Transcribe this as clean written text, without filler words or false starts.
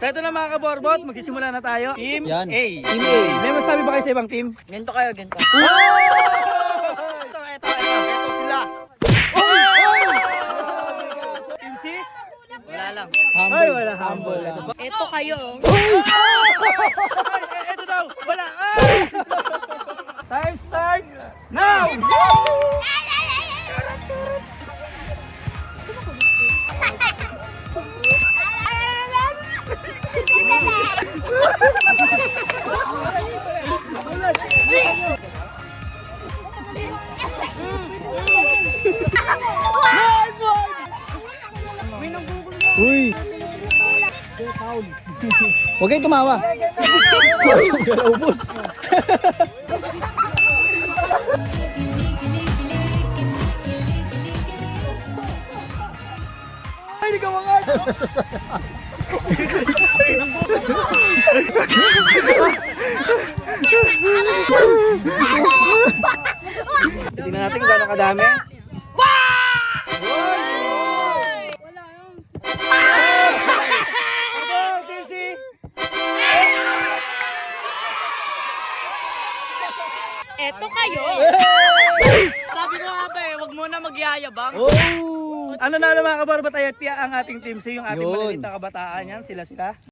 So ito na mga kaborbot, magsisimula na tayo. Team Yan. A. Team A. May masabi ba kayo sa ibang team? Ganito kayo, ganito. Ito sila. Team C? Wala lang. Ay, wala. Humble. Ito kayo. Ito daw, wala. Ay! Time starts now! Uy! Huwag kayong tumawa. Huwag ka naubos. Ay, hindi ka makan! Tingnan natin kung gaano kadami. Ito kayo. Sabi ko nga ba wag mo na magyayabang. Oh! Ano na mga kaborbot, ay ang ating team C, yung ating Yun. maliliit na kabataan yan, sila.